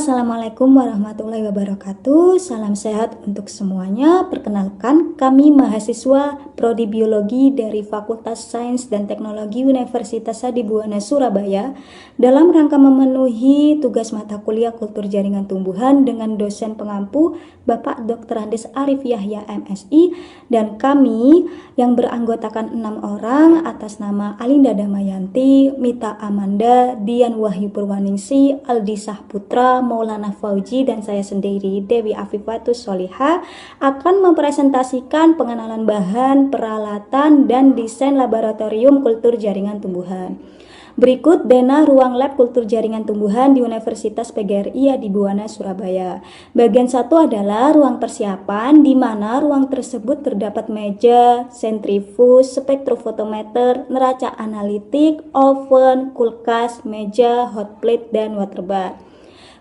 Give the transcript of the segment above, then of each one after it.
Assalamualaikum warahmatullahi wabarakatuh. Salam sehat untuk semuanya. Perkenalkan, kami mahasiswa Prodi Biologi dari Fakultas Sains dan Teknologi Universitas Adibuwana Surabaya dalam rangka memenuhi tugas mata kuliah Kultur Jaringan Tumbuhan dengan dosen pengampu Bapak Dr. Andes Arif Yahya MSI, dan kami yang beranggotakan 6 orang atas nama Alinda Damayanti, Mita Amanda, Dian Wahyu Purwaningsi, Aldi Sahputra, Maulana Fauji, dan saya sendiri Dewi Afifatus Soliha akan mempresentasikan pengenalan bahan, peralatan, dan desain laboratorium kultur jaringan tumbuhan. Berikut denah ruang lab kultur jaringan tumbuhan di Universitas PGRI Adibuwana Surabaya. Bagian 1 adalah ruang persiapan, di mana ruang tersebut terdapat meja, sentrifus, spektrofotometer, neraca analitik, oven, kulkas, meja, hot plate, dan water bath.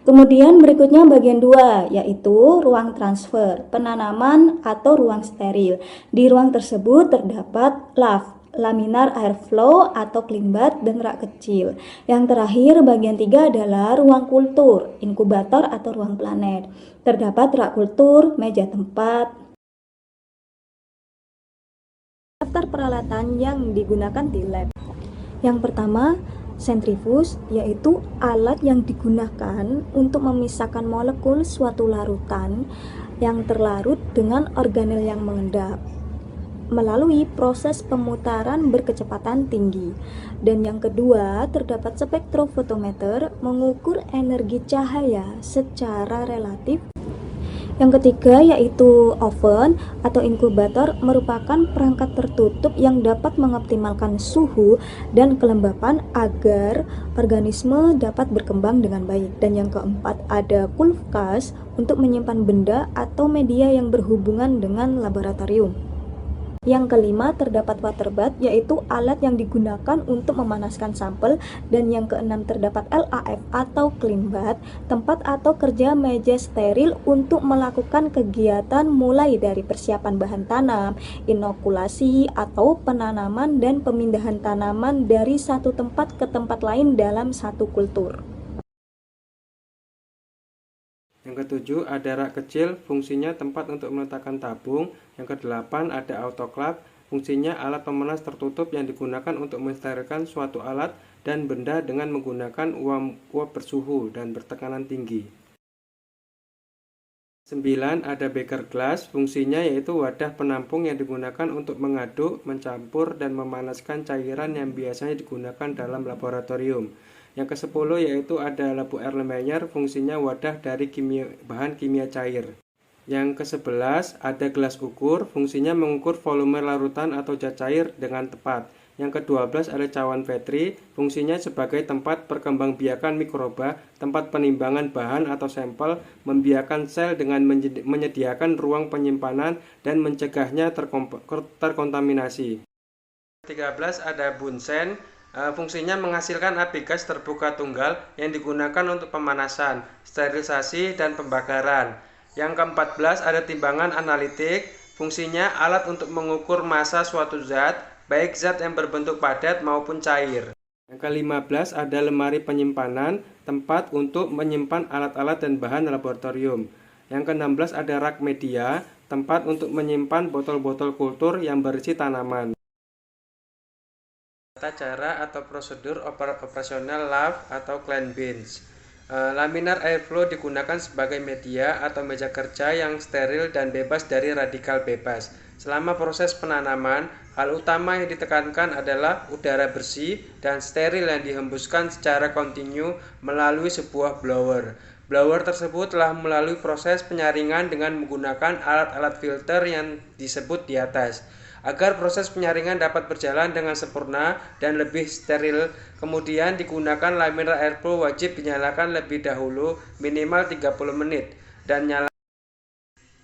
Kemudian berikutnya bagian 2, yaitu ruang transfer, penanaman atau ruang steril. Di ruang tersebut terdapat laminar airflow atau clean bath dan rak kecil. Yang terakhir bagian 3 adalah ruang kultur, inkubator atau ruang planet. Terdapat rak kultur, meja tempat. Daftar peralatan yang digunakan di lab. Yang pertama, sentrifus, yaitu alat yang digunakan untuk memisahkan molekul suatu larutan yang terlarut dengan organel yang mengendap melalui proses pemutaran berkecepatan tinggi. Dan yang kedua, terdapat spektrofotometer, mengukur energi cahaya secara relatif. Yang ketiga yaitu oven atau inkubator, merupakan perangkat tertutup yang dapat mengoptimalkan suhu dan kelembapan agar organisme dapat berkembang dengan baik. Dan yang keempat ada kulkas untuk menyimpan benda atau media yang berhubungan dengan laboratorium. Yang kelima terdapat water bath, yaitu alat yang digunakan untuk memanaskan sampel. Dan yang keenam terdapat LAF atau clean bath, tempat atau kerja meja steril untuk melakukan kegiatan mulai dari persiapan bahan tanam, inokulasi atau penanaman, dan pemindahan tanaman dari satu tempat ke tempat lain dalam satu kultur. Yang ketujuh ada rak kecil, fungsinya tempat untuk meletakkan tabung. Yang kedelapan ada autoclave, fungsinya alat pemanas tertutup yang digunakan untuk mensterilkan suatu alat dan benda dengan menggunakan uap bersuhu dan bertekanan tinggi. 9 ada beaker glass, fungsinya yaitu wadah penampung yang digunakan untuk mengaduk, mencampur, dan memanaskan cairan yang biasanya digunakan dalam laboratorium. Yang ke-10 yaitu ada labu Erlenmeyer, fungsinya wadah dari bahan kimia cair. Yang ke-11 ada gelas ukur, fungsinya mengukur volume larutan atau zat cair dengan tepat. Yang ke-12 ada cawan Petri, fungsinya sebagai tempat perkembangbiakan mikroba, tempat penimbangan bahan atau sampel, membiarkan sel dengan menyediakan ruang penyimpanan dan mencegahnya terkontaminasi. 13 ada bunsen, fungsinya menghasilkan api gas terbuka tunggal yang digunakan untuk pemanasan, sterilisasi, dan pembakaran. Yang ke-14 ada timbangan analitik, fungsinya alat untuk mengukur massa suatu zat, baik zat yang berbentuk padat maupun cair. Yang ke-15 ada lemari penyimpanan, tempat untuk menyimpan alat-alat dan bahan laboratorium. Yang ke-16 ada rak media, tempat untuk menyimpan botol-botol kultur yang berisi tanaman. Tata cara atau prosedur operasional lab atau clean beans. Laminar airflow digunakan sebagai media atau meja kerja yang steril dan bebas dari radikal bebas. Selama proses penanaman, hal utama yang ditekankan adalah udara bersih dan steril yang dihembuskan secara kontinu melalui sebuah blower. Blower tersebut telah melalui proses penyaringan dengan menggunakan alat-alat filter yang disebut di atas. Agar proses penyaringan dapat berjalan dengan sempurna dan lebih steril, kemudian digunakan laminar airflow wajib dinyalakan lebih dahulu minimal 30 menit dan nyalakan.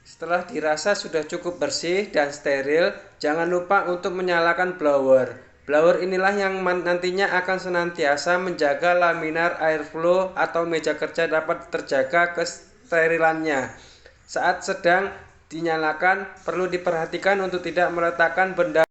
Setelah dirasa sudah cukup bersih dan steril, jangan lupa untuk menyalakan blower. Blower inilah yang nantinya akan senantiasa menjaga laminar airflow atau meja kerja dapat terjaga kesterilannya. Saat sedang dinyalakan, perlu diperhatikan untuk tidak meletakkan benda.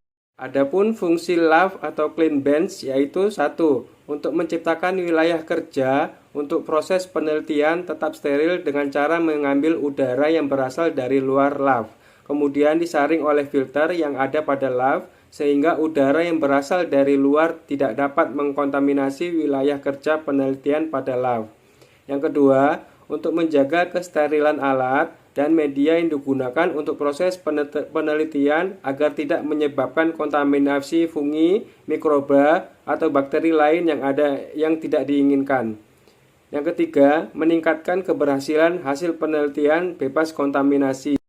Adapun fungsi lab atau clean bench yaitu satu, untuk menciptakan wilayah kerja untuk proses penelitian tetap steril dengan cara mengambil udara yang berasal dari luar lab, kemudian disaring oleh filter yang ada pada lab sehingga udara yang berasal dari luar tidak dapat mengkontaminasi wilayah kerja penelitian pada lab. Yang kedua, untuk menjaga kesterilan alat dan media yang digunakan untuk proses penelitian agar tidak menyebabkan kontaminasi fungi, mikroba, atau bakteri lain yang tidak diinginkan. Yang ketiga, meningkatkan keberhasilan hasil penelitian bebas kontaminasi.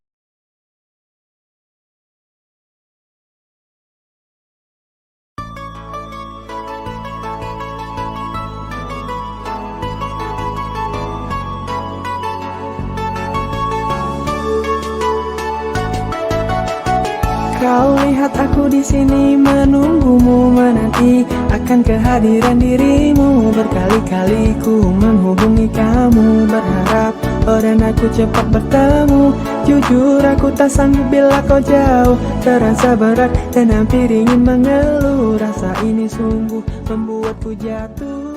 Kau lihat aku di sini menunggumu, menanti akan kehadiran dirimu. Berkali-kali ku menghubungi kamu, berharap dan aku cepat bertemu. Jujur aku tak sanggup bila kau jauh, terasa berat dan hampir ingin mengeluh. Rasa ini sungguh membuatku jatuh.